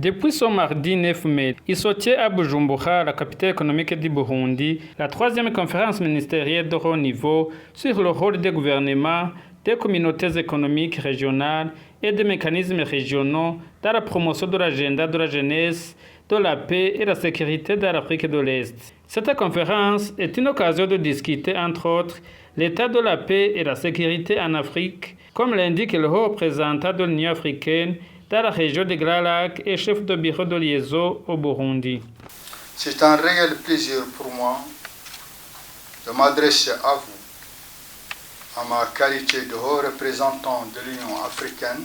Depuis ce mardi 9 mai, il se tient à Bujumbura, la capitale économique du Burundi, la troisième conférence ministérielle de haut niveau sur le rôle des gouvernements, des communautés économiques régionales et des mécanismes régionaux dans la promotion de l'agenda de la jeunesse, de la paix et la sécurité dans l'Afrique de l'Est. Cette conférence est une occasion de discuter, entre autres, l'état de la paix et la sécurité en Afrique, comme l'indique le haut représentant de l'Union africaine dans la région des Grands Lacs et chef de bureau de liaison au Burundi. C'est un réel plaisir pour moi de m'adresser à vous, en ma qualité de haut représentant de l'Union africaine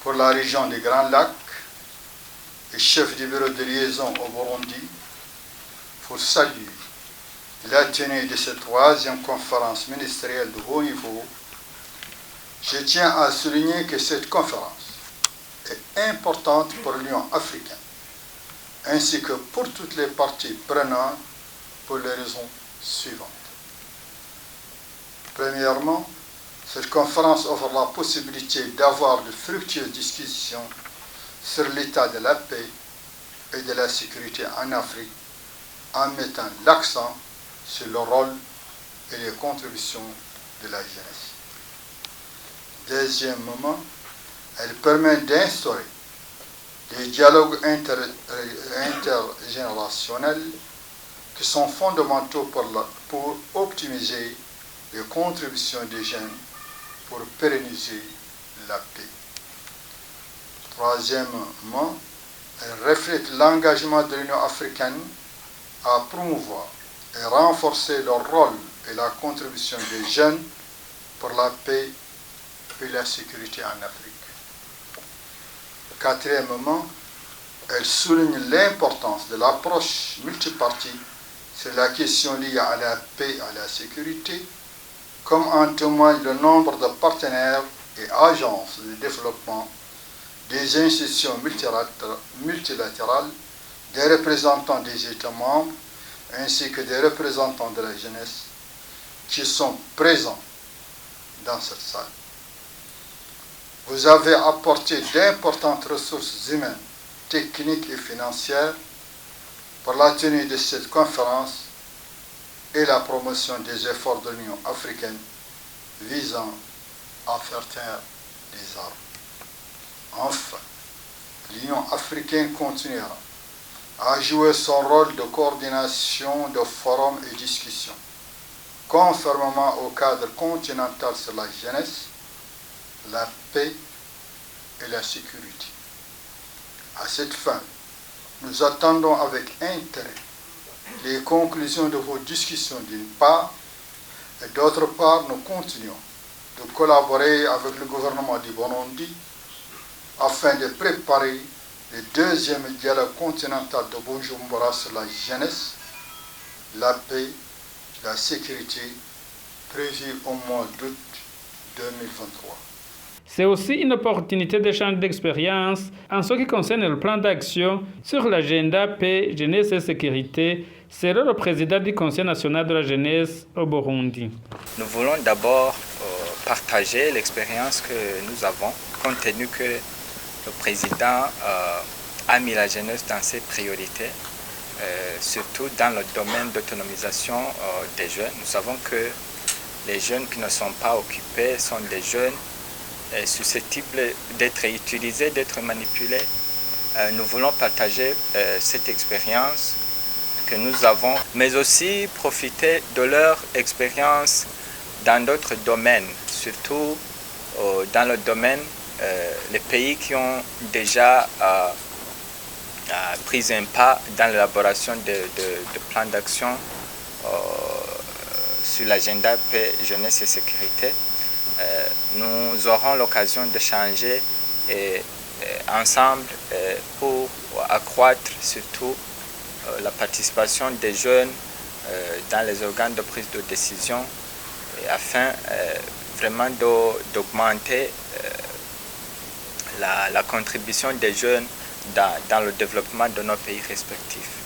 pour la région des Grands Lacs et chef du bureau de liaison au Burundi, pour saluer la tenue de cette troisième conférence ministérielle de haut niveau. Je tiens à souligner que cette conférence est importante pour l'Union africaine, ainsi que pour toutes les parties prenantes pour les raisons suivantes. Premièrement, cette conférence offre la possibilité d'avoir de fructueuses discussions sur l'état de la paix et de la sécurité en Afrique, en mettant l'accent sur le rôle et les contributions de la jeunesse. Deuxièmement, elle permet d'instaurer des dialogues intergénérationnels qui sont fondamentaux pour optimiser les contributions des jeunes pour pérenniser la paix. Troisièmement, elle reflète l'engagement de l'Union africaine à promouvoir et renforcer le rôle et la contribution des jeunes pour la paix et la sécurité en Afrique. Quatrièmement, elle souligne l'importance de l'approche multipartie sur la question liée à la paix et à la sécurité, comme en témoigne le nombre de partenaires et agences de développement, des institutions multilatérales, des représentants des États membres, ainsi que des représentants de la jeunesse qui sont présents dans cette salle. Vous avez apporté d'importantes ressources humaines, techniques et financières pour la tenue de cette conférence et la promotion des efforts de l'Union africaine visant à faire taire les armes. Enfin, l'Union africaine continuera à jouer son rôle de coordination de forums et discussions, conformément au cadre continental sur la jeunesse, la paix et la sécurité. À cette fin, nous attendons avec intérêt les conclusions de vos discussions d'une part, et d'autre part, nous continuons de collaborer avec le gouvernement du Burundi afin de préparer le deuxième dialogue continental de Bujumbura sur la jeunesse, la paix, la sécurité, prévu au mois d'août 2023. C'est aussi une opportunité d'échange d'expériences en ce qui concerne le plan d'action sur l'agenda paix, jeunesse et sécurité, selon le président du Conseil national de la jeunesse au Burundi. Nous voulons d'abord partager l'expérience que nous avons, compte tenu que le président a mis la jeunesse dans ses priorités, surtout dans le domaine d'autonomisation des jeunes. Nous savons que les jeunes qui ne sont pas occupés sont des jeunes susceptibles d'être utilisés, d'être manipulés. Nous voulons partager cette expérience que nous avons, mais aussi profiter de leur expérience dans d'autres domaines, surtout dans le domaine les pays qui ont déjà pris un pas dans l'élaboration de plans d'action sur l'agenda paix, jeunesse et sécurité. Nous aurons l'occasion d'échanger ensemble pour accroître surtout la participation des jeunes dans les organes de prise de décision afin vraiment d'augmenter la contribution des jeunes dans le développement de nos pays respectifs.